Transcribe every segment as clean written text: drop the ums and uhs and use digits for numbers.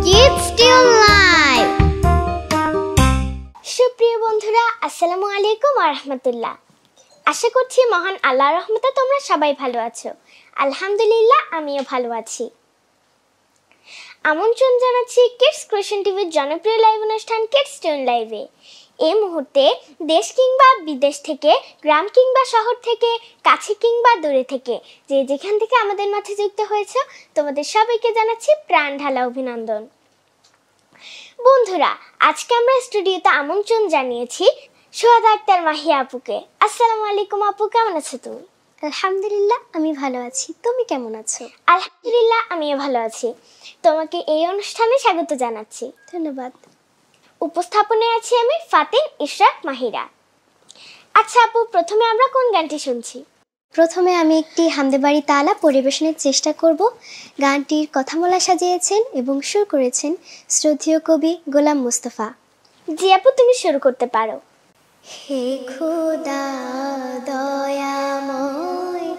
Kids Still Live! সুপ্রিয় বন্ধুরা, আসসালামু আলাইকুম ওয়া রাহমাতুল্লাহ। আশা করছি মহান আল্লাহর রহমতে তোমরা সবাই ভালো আছো। আলহামদুলিল্লাহ, আমিও ভালো আছি। আমন্ত্রণ জানাচ্ছি কিডস ক্রিয়েশন টিভির জনপ্রিয় লাইভ অনুষ্ঠান কিডস স্টিল লাইভে। এই মুহূর্তে দেশ কিংবা বিদেশ থেকে, গ্রাম কিংবা শহর থেকে, কাছে কিংবা দূরে থেকে, যে যেখান থেকে আমাদের মাঝে যুক্ত হয়েছে, তোমাদের সবাইকে জানাচ্ছি প্রাণ ঢালা অভিনন্দন। বন্ধুরা, আজকে আমরা স্টুডিওতে আমন্ত্রণ জানিয়েছি সোহাদা আক্তার মাহিয়া আপুকে। আসসালামু আলাইকুম আপু, কেমন আছো তুমি? আলহামদুলিল্লাহ, আমি ভালো আছি। তুমি কেমন আছো? আলহামদুলিল্লাহ, আমিও ভালো আছি। তোমাকে এই অনুষ্ঠানে স্বাগত জানাচ্ছি। ধন্যবাদ। উপস্থাপনায় আছি আমি ফাতিন ইশরাক মাহিরা। আচ্ছা আপু, প্রথমে আমরা কোন গানটি শুনছি? প্রথমে আমি একটি হামদে বাড়ি তালা পরিবেশনের চেষ্টা করব। গানটির কথামালা সাজিয়েছেন এবং সুর করেছেন শ্রদ্ধেয় কবি গোলাম মুস্তাফা। জি আপু, তুমি শুরু করতে পারো। হে খোদা দয়াময়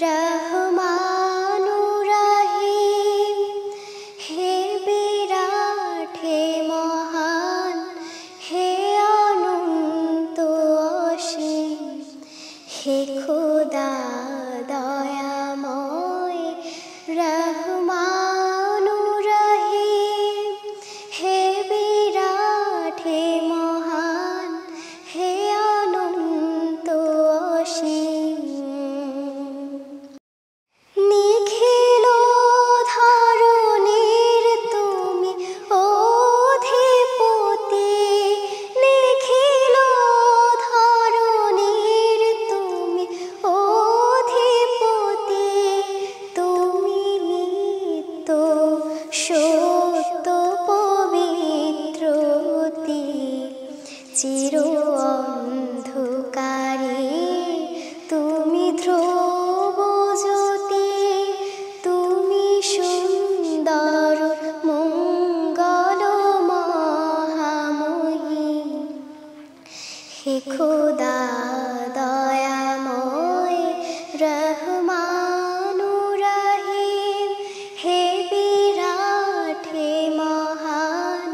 রহমানুর রহিম, হে বিরাট, হে মহান, হে অনন্ত অসীম, হে খোদা দয়াময় রহমানুর রহিম, হে বিরাট, হে মহান, হে অনন্ত অসীম। নিখিল ধরণীর তুমি অধিপতি, নিখিল ধরণীর তুমি অধিপতি, তুমি নিত্য সত্য পবিত্রতি, চির অন্ধকারে তুমি ধ্রুব জ্যোতি, তুমি সুন্দর মঙ্গল মহাময়ী, হে খোদা দয়াময় রহমানুর রহিম, হে বিরাট, হে মহান,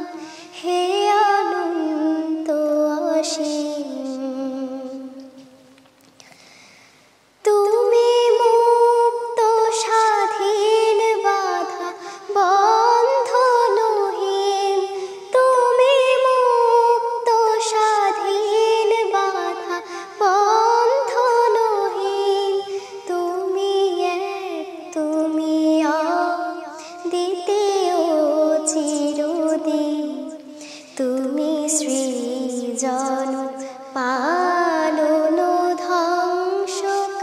হে অনন্ত অসীম। তুমি মুক্ত স্বাধীন বাধা বন্ধনহীন, তুমি মুক্ত স্বাধীন বাধা বন্ধনহীন, তুমি এক, তুমি দ্বিতীয় চিরদিন, তুমি সৃজন পালন ধ্বংসকারী,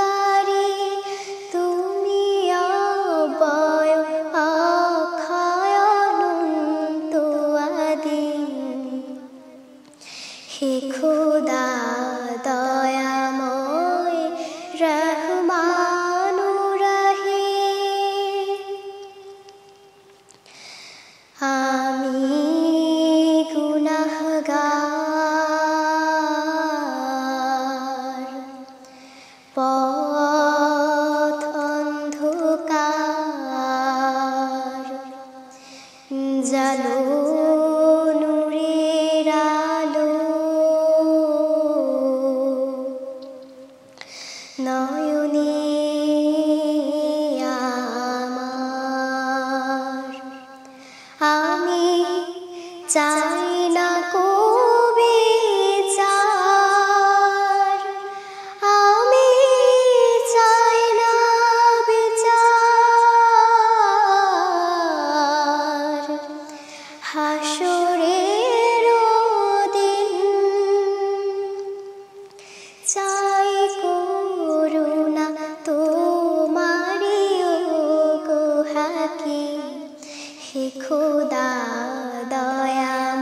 তুমি অব্যয় অক্ষয় অনন্ত আদি, হে খোদা দয়াময় রহমানুর রহিম। আমি গুনাহগার, পথ অন্ধকার, জালো নূরের আলো, নয়নে আমার, আমি চাই না কবে চার, আমি চাই না বিচার, হাসরের দিন চাই করুণা তোমারি গো হাকিম, হে খোদা দয়াময়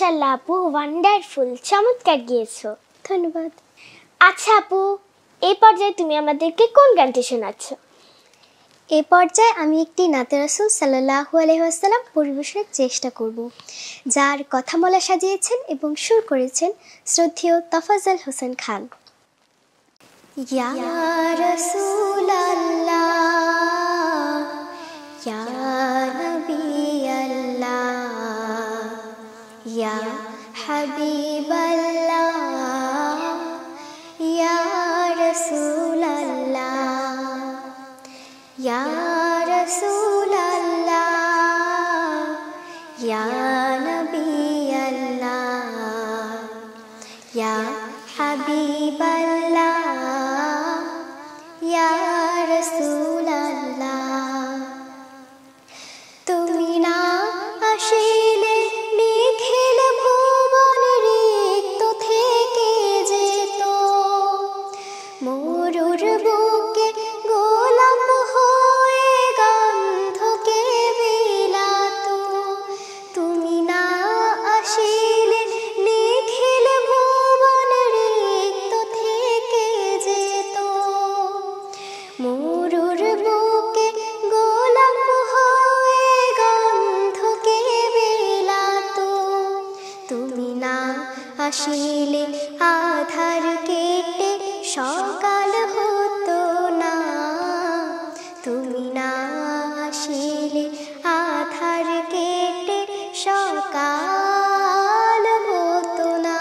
মাশাআল্লাহ আপু, ওয়ান্ডারফুল, চমৎকার গিয়েছো। ধন্যবাদ। আচ্ছা আপু, এই পর্যায়ে তুমি আমাদেরকে কোন গানটি শোনাচ্ছ? এই পর্যায়ে আমি একটি নাতে রাসূল সাল্লাল্লাহু আলাইহি ওয়াসাল্লাম পরিবেশনের চেষ্টা করব, যার কথামালা সাজিয়েছেন এবং সুর করেছেন শ্রদ্ধেয় তাফাজ্জল হোসেন খান। ইয়া রাসূলাল্লাহ, ইয়া নবিয়াল্লাহ, ইয়া হাবিবাল্লাহ, ইয়া রাসূলাল্লাহ, ইয়া রাসূলাল্লাহ, ইয়া নবিয়াল্লাহ, ইয়া হাবিবাল্লাহ, ইয়া রাসূলাল্লাহ। তুমি না আসিলে নিখিল ভুবন রিক্ত থেকে যেত, মরুর বুকে গোলাপ হয়ে গন্ধকে বিলাত। তুমি না আসিলে নিখিল ভুবন রিক্ত থেকে যেত, মরুর বুকে গোলাপ হয়ে গন্ধকে বিলাত। তুমি না আসিলে আধার কেটে সকাল হতো না, তুমি না আসিলে আধার কেটে সকাল হতো না।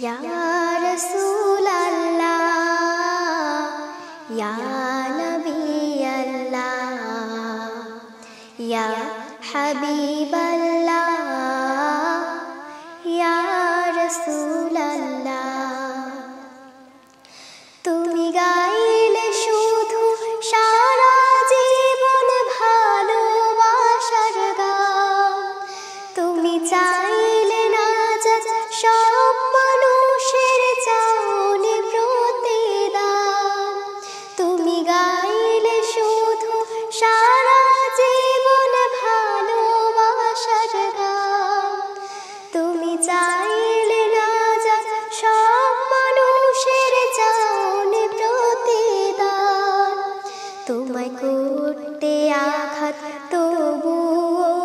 ইয়া রাসূলাল্লাহ, ইয়া নবিয়াল্লাহ, ইয়া হাবিবাল্লাহ, ইয়া রাসূলাল্লাহ। তুমি গাইলে শুধু সারা জীবন ভালোবাসার গান, তুমি চাইলে না যাচ সব মানুষের চাওনি প্রতিদান। তুমি গাইলে শুধু সারা জীবন ভালোবাসার গান, তুমি চাইলে না যাচ সব মানুষের চাওনি প্রতিদান। তোমায় করতে আঘাত তবু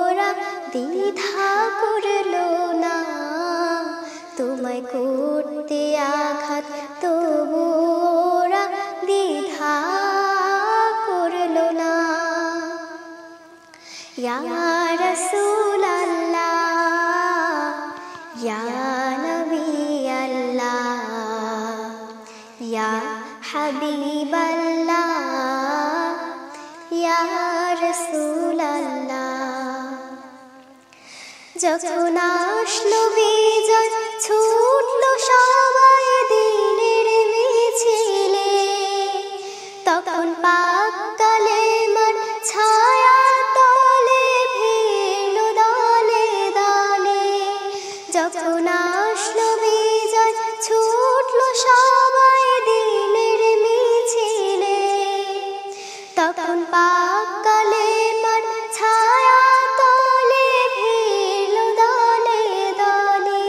ওরা দ্বিধা করলো না, তোমায় করতে আঘাত তবু ওরা দ্বিধা করলো না। ইয়া রাসূলাল্লাহ, ইয়া নবিয়াল্লাহ, ইয়া হাবিবাল্লাহ, ইয়া রাসূলাল্লাহ। যখন আসলো বিজয় ছুটলো সবাই দিনের মিছিলে, তখন পাক কালেমার ছায়া তলে ভিড়লো দলে দলে। যখন আসলো বিজয় ছুটলো সবাই দিনের মিছিলে, তখন পাক কালেমার ছায়া তলে ভিড়লো দলে দলে।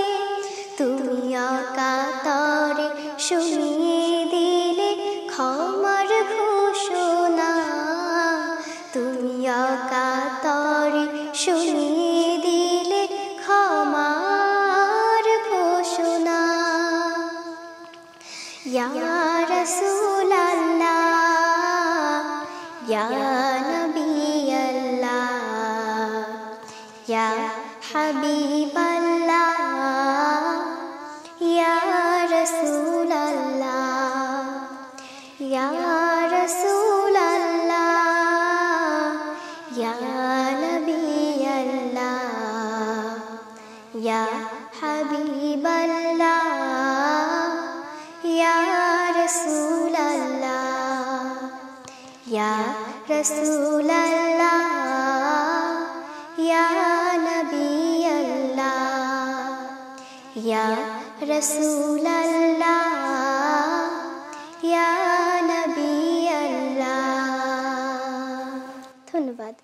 তুমি অকাতরে শুনিয়ে দিলে ক্ষমার ঘোষণা, তুমি অকাতরে শুনিয়ে দিলে ক্ষমার ঘোষণা। ইয়া রাসূলাল্লাহ, ইয়া নবিয়াল্লাহ, ইয়া হাবিবাল্লাহ, ইয়া রাসূলাল্লাহ, ইয়া রাসূলাল্লাহ, ইয়া নবিয়াল্লাহ, ইয়া হাবিবাল্লাহ, ইয়া রাসূলাল্লাহ, ইয়া রাসূলাল্লাহ, ইয়া নবিয়াল্লাহ, ইয়া রাসূলাল্লাহ, ইয়া নবিয়াল্লাহ। ধন্যবাদ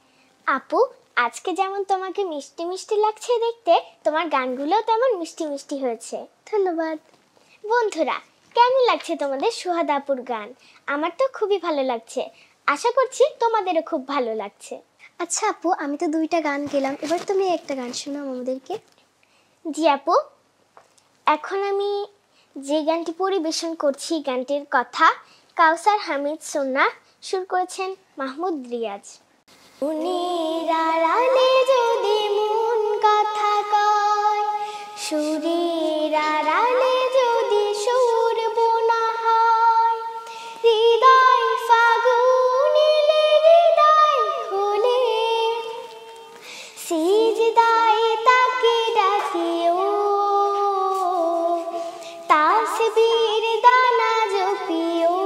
আপু, আজকে যেমন তোমাকে মিষ্টি মিষ্টি লাগছে দেখতে, তোমার গানগুলোও তেমন মিষ্টি মিষ্টি হয়েছে। ধন্যবাদ। বন্ধুরা, কেমন লাগছে তোমাদের সুহাদ আপুর গান? আমার তো খুবই ভালো লাগছে, আশা করছি তোমাদেরও খুব ভালো লাগছে। আচ্ছা আপু, আমি তো 2টা গান গেলাম, এবার তুমি একটা গান শোনাও আমাদেরকে। জি আপু, এখন আমি যে গানটি পরিবেশন করছি গানটির কথা কাউসার হামিদ সোনা, সুর করেছেন মাহমুদ রিয়াজ। মনের আড়ালে যদি মন কথা কয়, সুরের আড়ালে যদি সুর বোনা হয়, হৃদয় ফাগুন এলে হৃদয় খুলে, সিজদায় তাকে ডাকিও, তাসবির দানা জপিও।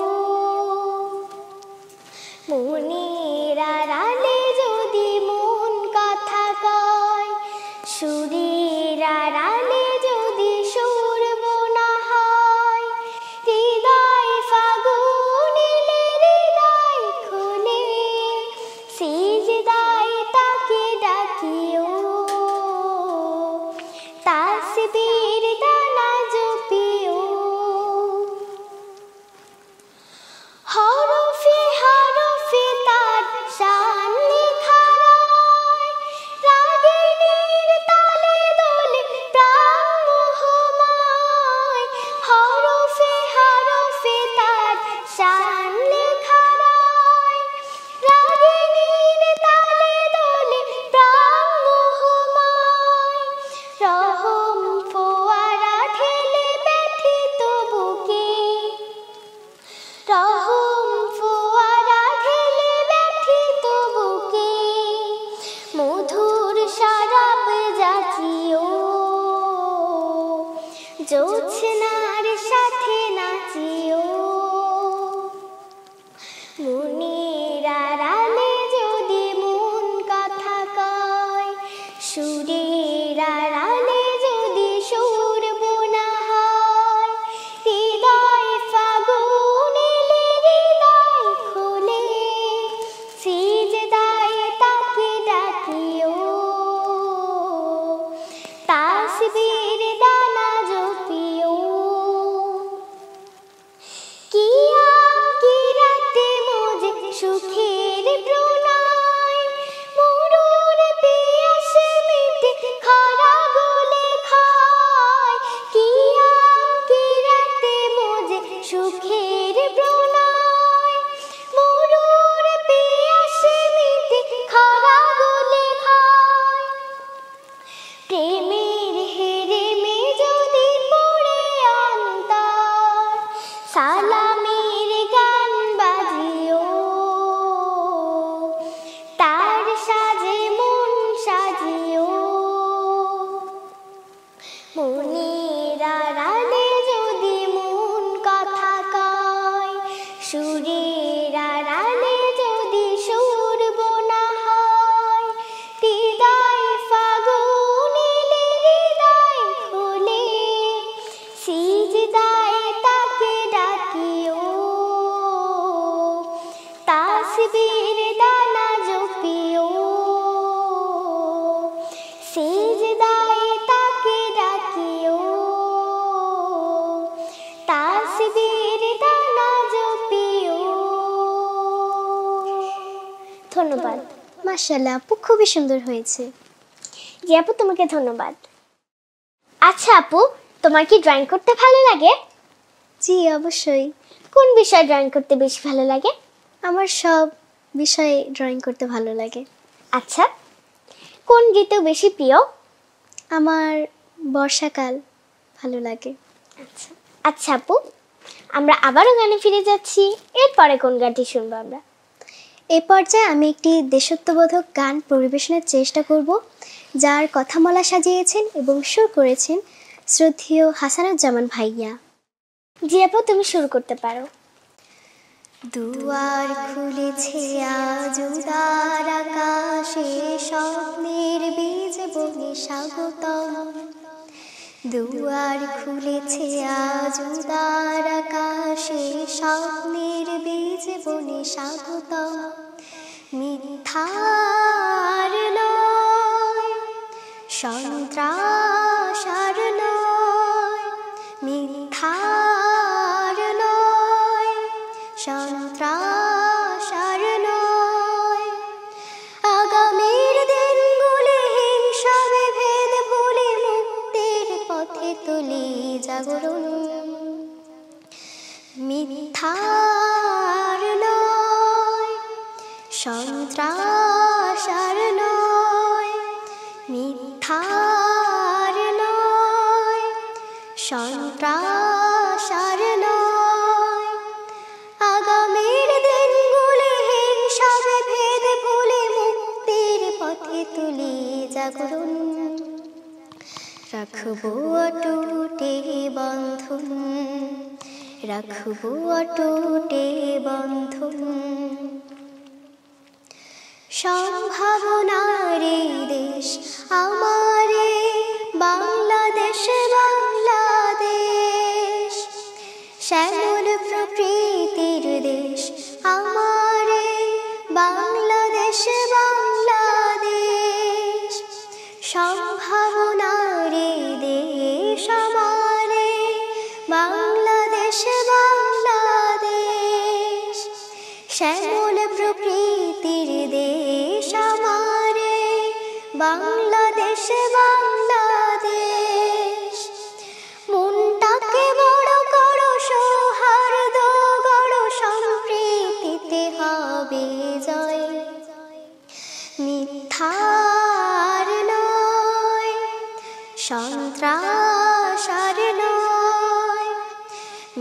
মনের আড়ালে যদি মন কথা কয়, সুরের আড়ালে যদি সুর বোনা হয়, হৃদয় ফাগুন এলে হৃদয় খুলে, সিজদায় তাকে ডাকিও, তাসবির দানা জপিও। হরফে হরফে তার শান লেখা রয়, রাগিনীর তালে দোলে প্রাণ মোহময়। হরফে হরফে তার শান লেখা রয়, রাগিনীর তালে দোলে প্রাণ মোহময়। রহম ফোয়ারা ঢেলে ব্যথিত বুকে, রহম ফোয়ারা ঢেলে ব্যথিত বুকে, মধুর শরাব যাচিও, জোছনার সাথে নাচিও। মনের আড়ালে যদি মন কথা কয়, সুরের আড়ালে যদি সুর বোনা হয়, হৃদয় ফাগুন এলে হৃদয় খুলে, সিজদায় তাকে ডাকিও, তাসবির দানা জপিও। কিয়াম কিরাতে মোজে সুখের প্রণয়, মরুর পিয়াসে মিটে খরা গলে খায়। কিয়াম কিরাতে মোজে সুখের প্রণয়, মরুর পিয়াসে মিটে খরা গলে খায়। প্রেমের হেরেমে যদি পড়ে অন্তর, সালামের গান বাজিও, তার সাজে মন সাজিও। মনের আড়ালে যদি মন কথা কয়, সুরের আড়ালে যদি সুর বোনা হয়, হৃদয় ফাগুন এলে হৃদয় খুলে, সিজদায় তাকে ডাকিও, তাসবির দানা জপিও। সিজদায় তাকে ডাকিও, তাসবির দানা জপিও। ধন্যবাদ। মাশাআল্লাহ আপু, খুবই সুন্দর হয়েছে। জি আপু, তোমাকে ধন্যবাদ। আচ্ছা আপু, তোমার কি ড্রয়িং করতে ভালো লাগে? জি অবশ্যই, কোন বিষয়ে ড্রয়িং করতে বেশি ভালো লাগে? আমার সব বিষয়ে ড্রয়িং করতে ভালো লাগে। আচ্ছা, কোন ঋতু বেশি প্রিয়? আমার বর্ষাকাল ভালো লাগে। আচ্ছা আচ্ছা আপু, আমরা আবারও গানে ফিরে যাচ্ছি। এরপরে কোন গানটি শুনবো আমরা? এই পর্যায়ে আমি একটি দেশাত্মবোধক গান পরিবেশনের চেষ্টা করব, যার কথামালা সাজিয়েছেন এবং সুর করেছেন শ্রদ্ধেয় হাসানুজ্জামান ভাইয়া। জি আপু, তুমি শুরু করতে পারো। দুয়ার খুলেছে আজ উদার আকাশে, স্বপ্নের বীজ বনে স্বাগতম। দুয়ার খুলেছে আজ উদার আকাশে, স্বপ্নের বীজ বনে স্বাগতম। মিথ্যার নয় সন্ত্রাস আর নয়, মিথ্যার নয়, সন্ত্রাস আর নয়। আগামীর দিনগুলি হিংসা বিভেদ ভুলে মুক্তির পথে তুলি জাগরণ। মিথ্যার নয়, সন্ত্রাস আর নয়, মিথ্যার নয়, সন্ত্রাস আর নয়। আগামীর দিনগুলি হিংসা বিভেদ ভুলে মুক্তির পথে তুলি জাগরণ। রাখবো অটুটে বন্ধন, রাখবো অটুটে বন্ধন। সম্ভাবনার দেশ আমারে বাংলাদেশ, বাংলাদেশ। শ্যামল প্রকৃতির দেশ আমারে বাংলাদেশ, বাংলাদেশ। সম্ভাবনার দেশ আমারে বাংলাদেশ, বাংলাদেশ। শ্যামল প্রকৃতির দেশ আমারে বাংলাদেশ, বাংলাদেশ। মনটাকে বড় করো, সৌহার্দ গড়, সম্প্রীতিতে হবে জয়। মিথ্যার নয়, সন্ত্রাস আর নয়,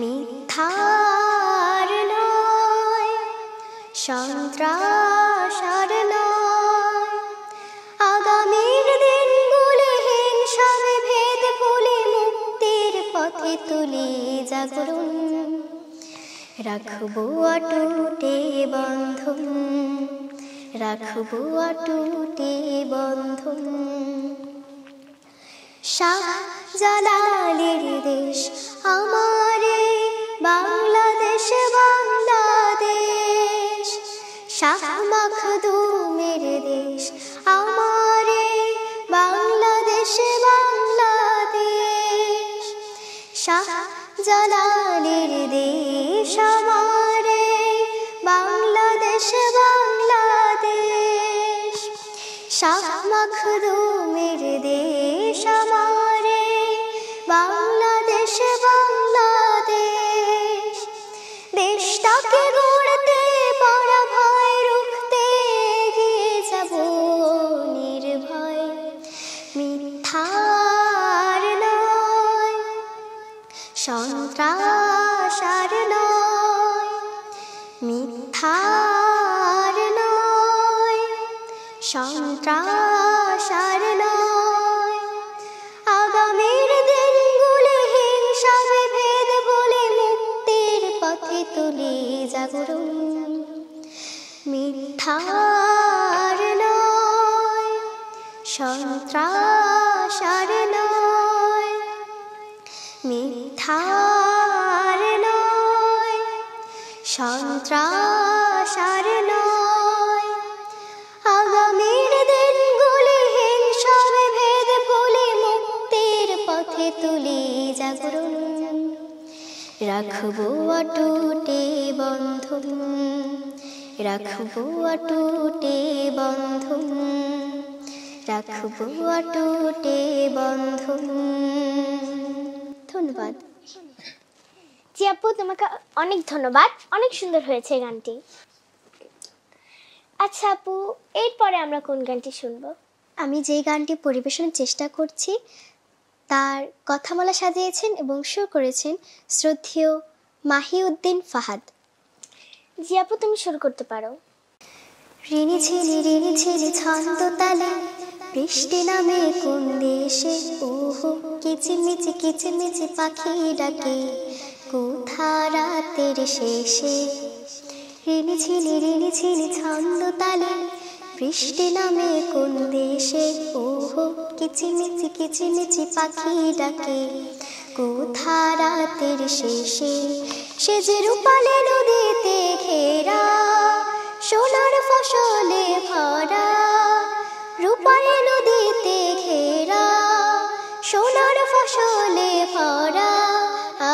মিথ্যার নয়, সন্ত্রাস আর নয়। আগামীর দিনগুলি হিংসা বিভেদ ভুলে মুক্তির পথে তুলি জাগরণ। রাখবো অটুটে বন্ধন, রাখবো অটুটে বন্ধন। শাহজালালের দেশ আমারে বাংলাদেশ, বাংলাদেশ। শাহ মখদুমের দেশ আমারে বাংলাদেশ, বাংলাদেশ। শাহজালালের দেশ আমারে বাংলাদেশ, বাংলাদেশ। শাহ মখদুমের দেশ আমারে বাংলাদেশ, বাংলাদেশ। দেশটাকে গড়তে পারা ভয় রুখতে এগিয়ে যাব নির্ভয়। মিথ্যার নয়, সন্ত্রাস আর নয়, মিথ্যার নয়, সন্ত্রাস আর নয়। আগামীর দিনগুলি হিংসা বিভেদ ভুলে মুক্তির পথে তুলি জাগরণ। মিথ্যার নয়, সন্ত্রাস আর নয়, মিথ্যার নয়, সন্ত্রাস আর নয়। আগামীর দিনগুলি হিংসা বিভেদ ভুলে মুক্তির পথে তুলি জাগরণ। রাখবো অটুটে বন্ধন, রাখবো অটুটে বন্ধন, রাখবো অটুটে বন্ধন। ধন্যবাদ। জি আপু, তোমাকে অনেক ধন্যবাদ, অনেক সুন্দর হয়েছে গানটি। আচ্ছা আপু, এরপরে আমরা কোন গানটি শুনবো? আমি যেই গানটি পরিবেশনের চেষ্টা করছি তার কথামালা সাজিয়েছেন এবং সুর করেছেন শ্রদ্ধেয় মাহিউদ্দিন ফাহাদ। জি আপু, তুমি শুরু করতে পারো। ঋণী ছিলি ছন্দ তালে, বৃষ্টি নামে কোন দেশে, ওহো কিচিমিচি কিচিমিচি পাখি ডাকে কোথা রাতের শেষে। ঋণী ছিলি ছন্দ তালে, বৃষ্টি নামে কোন দেশে, ওহো কিচিমিচি কিচিমিচি পাখি ডাকে কোথা রাতের শেষে। সে যে রূপালে নদীতে ঘেরা, সোনার ফসলে ভরা, রূপার নদীতে ঘেরা, সোনার ফসলে ভরা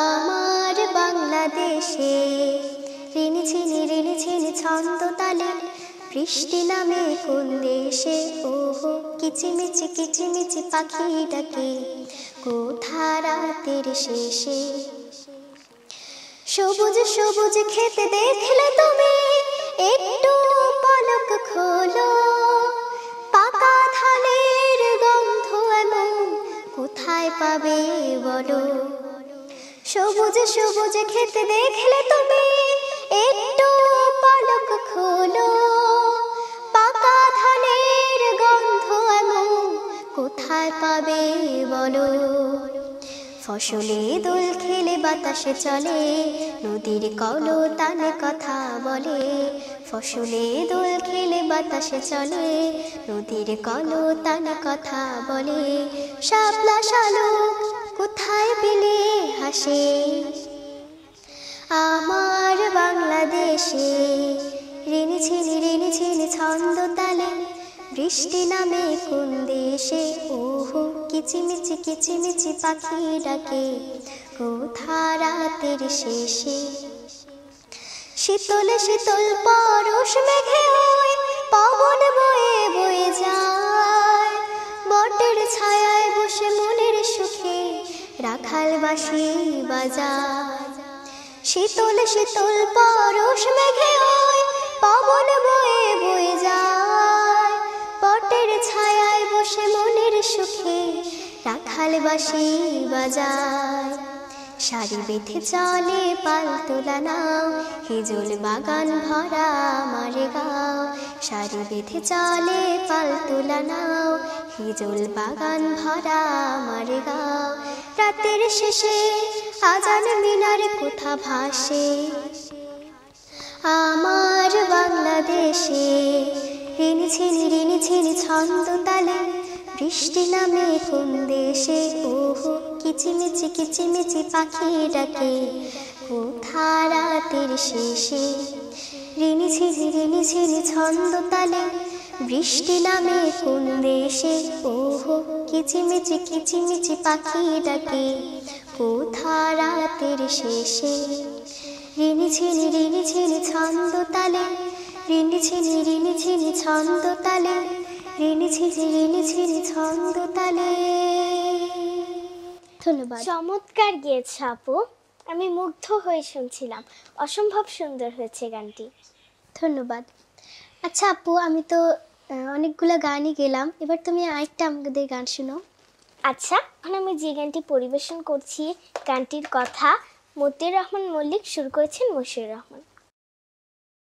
আমার বাংলাদেশে। ঋণি ঝিনি ছন্দ তালে বৃষ্টি নামে কোন দেশে। ওহো কিচিমিচি পাখি ডাকে কোথা রাতের শেষে। সবুজ সবুজ খেতে দেখলে তুমি একটু পলক খোলো, পাকা ধানের গন্ধ এমন কোথায় পাবে বলো। সবুজ সবুজ খেতে দেখলে তুমি একটু পলক খোলো, পাকা ধানের গন্ধ এমন কোথায় পাবে বলো। ফসলে দোল খেলে বাতাসে চলে, নদীর কলতানে কথা বলে। ফসলে দোল খেলে বাতাসে চলে, নদীর কলতানে কথা বলে। শাপলা শালুক কোথায় পেলে হাসে আমার বাংলাদেশে। ঋণি ঝিনি ছন্দ তালে বৃষ্টি নামে কোন দেশে। ওহো কিচিমিচি পাখি ডাকে কোথা রাতের শেষে। শীতল শীতল পরশ মেঘে হয়, পবন বয়ে বয়ে যায়। বটের ছায়ায় বসে মনের সুখে রাখাল বাঁশি বাজায়। শীতল শীতল পরশ মেঘে হয়, পবন বয়ে বয়ে যায়। বটের ছায়ায় বসে মনের সুখে রাখাল বাঁশি বাজায়। সারি বেঁধে চলে পাল তোলা নাও, হিজল বাগান ভরা আমার গাঁও। সারি বেঁধে চলে পাল তোলা নাও, হিজল বাগান ভরা আমার গাঁও। রাতের শেষে আজান মিনার কোথা ভাসে আমার বাংলাদেশে। ঋণি ঝিনি ছন্দ তালে বৃষ্টি নামে কোন দেশে। ওহো কিচিমিচি পাখি ডাকে কোথা রাতের শেষে। ঋণি ঝিনি ছন্দ তালে বৃষ্টি নামে কোন দেশে। ওহো কিচিমিচি পাখি ডাকে কোথা রাতের শেষে। ঋণি ঝিনি ছন্দ তালে, ঋণি ঝিনি ছন্দ তালে, ঋণি ঝিনি ছন্দ তালে। ধন্যবাদ। চমৎকার গেয়েছ আপু, আমি মুগ্ধ হয়ে শুনছিলাম। অসম্ভব সুন্দর হয়েছে গানটি। ধন্যবাদ। আচ্ছা আপু, আমি তো অনেকগুলো গানই গেলাম, এবার তুমি আরেকটা আমাদের গান শোনাও। আচ্ছা, এখন আমি যে গানটি পরিবেশন করছি গানটির কথা মতিউর রহমান মল্লিক, সুর করেছেন মশিউর রহমান।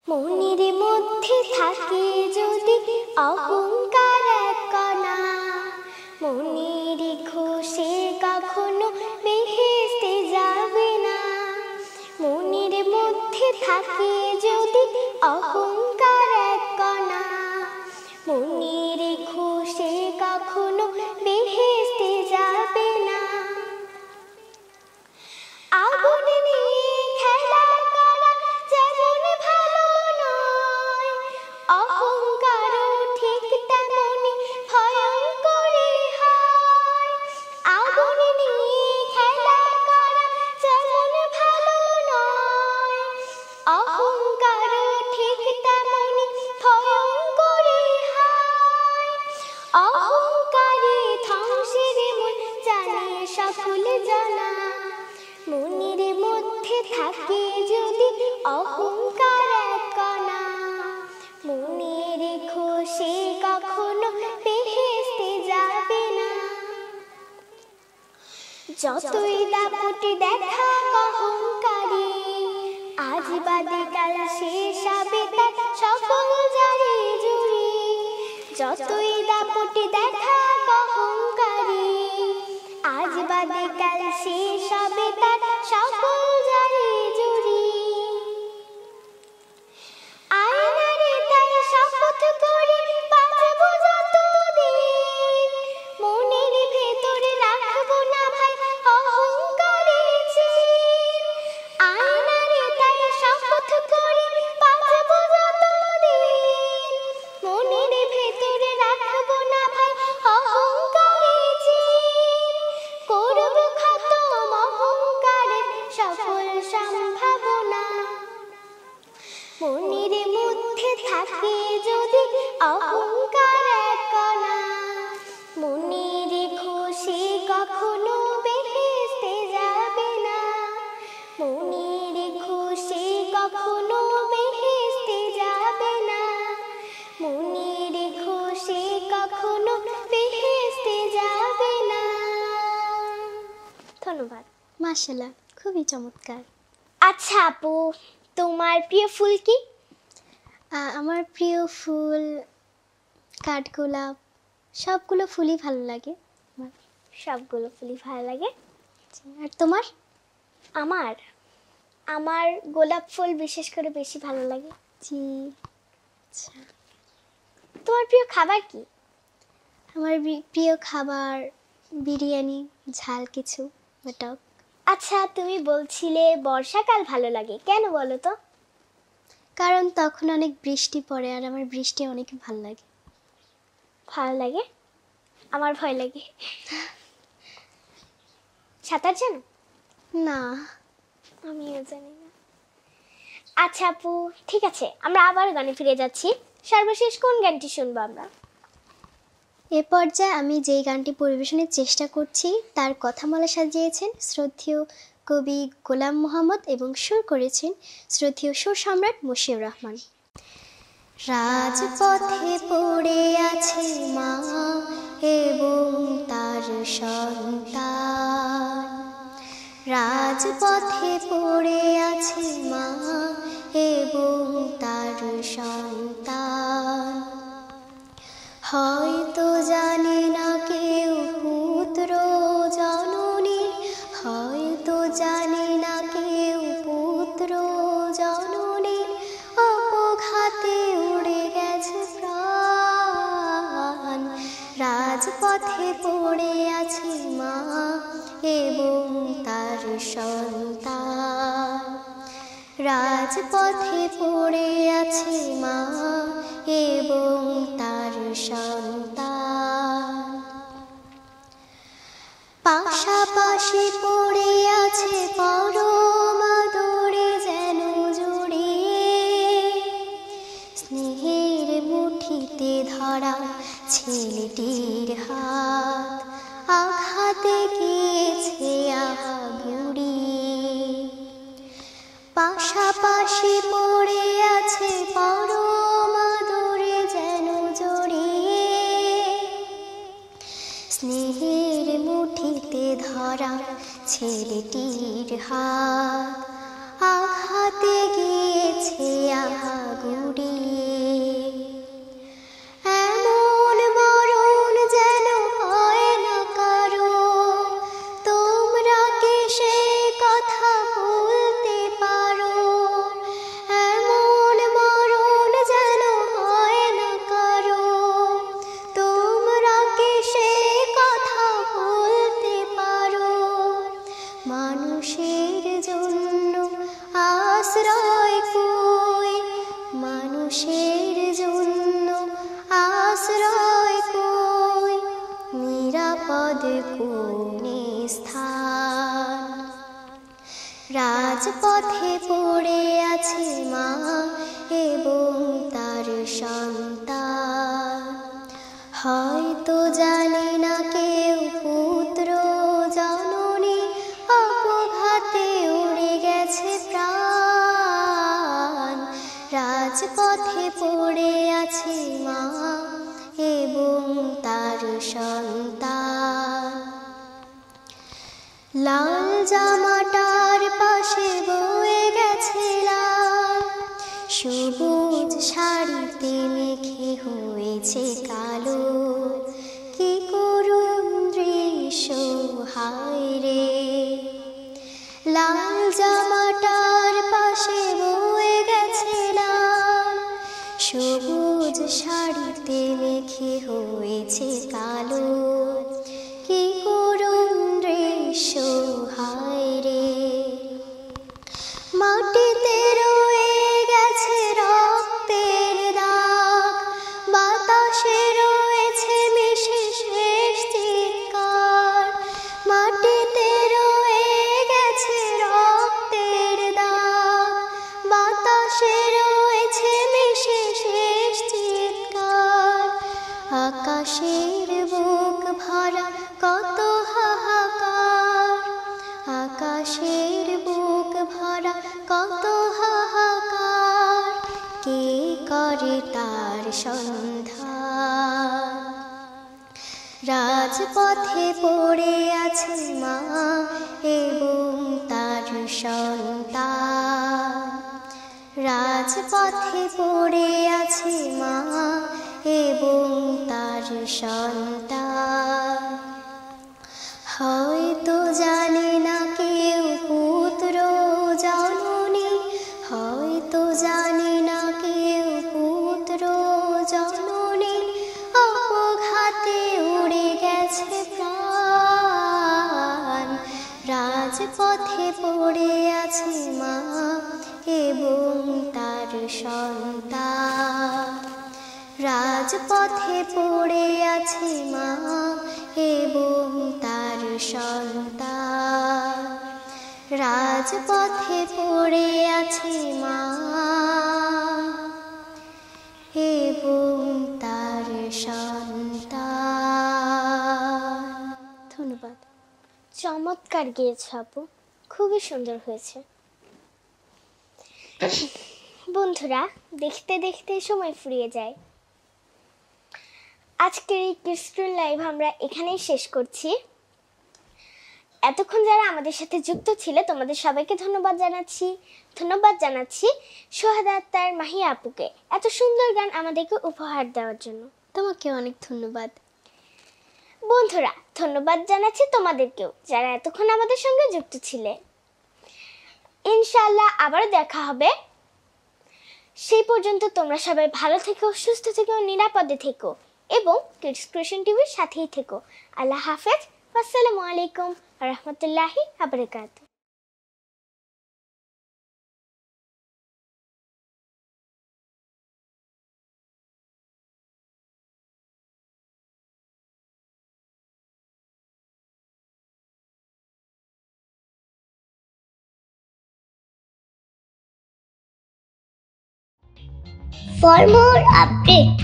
মনের মধ্যে থাকে যদি অহংকার এক কণা, মনে রেখো সে কখনো বেহেশতে যাবে না। মনের মধ্যে থাকে যদি অহংকার এক কণা, মনে রেখো সে কখনো বেহেশতে যাবে না। আগুন নিয়ে খেলা করা যেমন ভালো নয়, অহংকারও ঠিক তেমনি ভয়ঙ্করী হয়। আগুন নিয়ে খেলা করা যেমন ভালো নয়, অহংকারও ঠিক তেমনি ভয়ঙ্করী হয়। অহংকারী ধ্বংসের মূল জানে সকল জানা, মনের মধ্যে থাকে যদি অহংকার এক কণা, মনে রেখো সে কখনো বেহেশতে যাবে না। যতই দাপটে দেখা অহংকারী, আজ বাদে কাল শেষ হবে তার সকল জারি জুড়ি। যতই দাপটে দেখা অহংকারী, আজ বাদে কাল শেষ হবে তার সকল জারি জুড়ি। আয়নারে তাই শপথ করে বাঁচবো যতদিন, মনের ভেতরে রাখবো না ভাই অহংকারের চিন। আয়নারে তাই শপথ করে বাঁচবো যতদিন, মনের ভেতরে রাখবো না ধন্যবাদ। মাশাআল্লাহ, খুবই চমৎকার। আচ্ছা আপু, তোমার প্রিয় ফুল কি? আমার প্রিয় ফুল কাঠগোলাপ। সবগুলো ফুলই ভালো লাগে আমার। সবগুলো ফুলই ভালো লাগে। আর তোমার? আমার আমার গোলাপ ফুল বিশেষ করে বেশি ভালো লাগে। জি, আচ্ছা। তোমার প্রিয় খাবার কি? আমার প্রিয় খাবার বিরিয়ানি, ঝাল কিছু বা টক। আচ্ছা, তুমি বলছিলে বর্ষাকাল ভালো লাগে, কেন বলো তো? কারণ তখন অনেক বৃষ্টি পড়ে আর আমার বৃষ্টি অনেক ভালো লাগে। ভালো লাগে? আমার ভয় লাগে। সাঁতার জানো? না। আমিও জানি না। আচ্ছা আপু, ঠিক আছে, আমরা আবার গানে ফিরে যাচ্ছি। সর্বশেষ কোন গানটি শুনবো আমরা? এ পর্যায়ে আমি যেই গানটি পরিবেশনের চেষ্টা করছি তার কথামালা সাজিয়েছেন শ্রদ্ধেয় কবি গোলাম মোহাম্মদ এবং সুর করেছেন শ্রদ্ধেয় সুর সম্রাট মশিউর রহমান। রাজপথে পড়ে আছে মা এবং তার সন্তান, রাজপথে পড়ে আছে মা এবং তার সন্তান। হয়তো জানে না কেউ পুত্র জননীর, হয়তো জানে না কেউ পুত্র জননীর অপঘাতে উড়ে গেছে প্রাণ। রাজপথে পড়ে আছে মা এবং তার সন্তান, রাজপথে পড়ে আছে মা এবং তার সন্তান। পাশাপাশি পড়ে আছে পরম আদরে যেন জড়িয়ে, স্নেহের মুঠিতে ধরা ছেলেটির হাত আঘাতে গিয়েছে আগুড়িয়ে। পাশাপাশি পড়ে আছে পরম আদরে যেন জড়িয়ে, স্নেহের মুঠিতে ধরা ছেলেটির হাত আঘাতে গিয়েছে আগুড়িয়ে। এমন মরণ যেন হয় না কারো, তোমরা কি সে কথা বলতে পারো? এমন মরণ যেন হয় না কারো, তোমরা কি সে কথা বলতে পারো? মানুষের জন্য আশ্রয় কই, মানুষের জন্য আশ্রয় কই, নিরাপদ কোনে স্থান। রাজপথে পড়ে আছে মা এবং তার সন্তান, হয়তো জানে না কেউ পুত্র জননী অপঘাতে উড়ে গেছে প্রাণ। রাজপথে পড়ে আছে মা এবং তার সন্তান। লাল জামাটার পাশে বয়ে গেছে লাল, সবুজ শাড়িতে মেখে হয়েছে কালো। কি করুণ দৃশ্য হায় রে, লাল জামাটার পাশে বয়ে গেছে লাল, সবুজ শাড়িতে মেখে হয়েছে কালো। কি করুণ দৃশ্য হায় রে, মাটিতে রয়ে গেছে রক্তের দাগ, বাতাসে রয়েছে মিশে শেষ চিৎকার। মাটিতে রয়ে গেছে রক্তের দাগ, বাতাসে রয়েছে মিশে শেষ চিৎকার। আকাশের বুক ভরা কত হাহাকার, আকাশের বুক ভরা কত হাহাকার, কে করে তার সন্ধান। রাজপথে পড়ে আছে মা সন্তান। রাজপথে পড়ে আছে মা এবং তার সন্তান। হয়তো জানে না কেউ পুত্র জননী, হয়তো জানে না কেউ পুত্র জননী, অপঘাতে উড়ে গেছে প্রাণ। রাজপথে পড়ে আছে মা এবং তার সন্তান। রাজপথে পড়ে আছে মা এবং তার সন্তান। রাজপথে পড়ে আছে মা এবং তার সন্তান। ধন্যবাদ। চমৎকার গেয়েছ আপু, খুবই সুন্দর হয়েছে। বন্ধুরা, দেখতে দেখতে সময় ফুরিয়ে যায়। আজকের এই কিডস্টোন লাইভ আমরা এখানেই শেষ করছি। এতক্ষণ যারা আমাদের সাথে যুক্ত ছিল তোমাদের সবাইকে ধন্যবাদ জানাচ্ছি সোহাদা আক্তার মাহি আপুকে এত সুন্দর গান আমাদেরকে উপহার দেওয়ার জন্য। তোমাকে অনেক ধন্যবাদ। বন্ধুরা, ধন্যবাদ জানাচ্ছি তোমাদেরকেও যারা এতক্ষণ আমাদের সঙ্গে যুক্ত ছিলে। ইনশাআল্লাহ আবারও দেখা হবে। সেই পর্যন্ত তোমরা সবাই ভালো থেকো, সুস্থ থেকো, নিরাপদে থেকো এবং কিডস ক্রিয়েশন টিভির সাথেই থেকো। আল্লাহ হাফেজ। আসসালামু আলাইকুম ওয়া রাহমাতুল্লাহি ওয়া বারাকাতুহু। For more updates,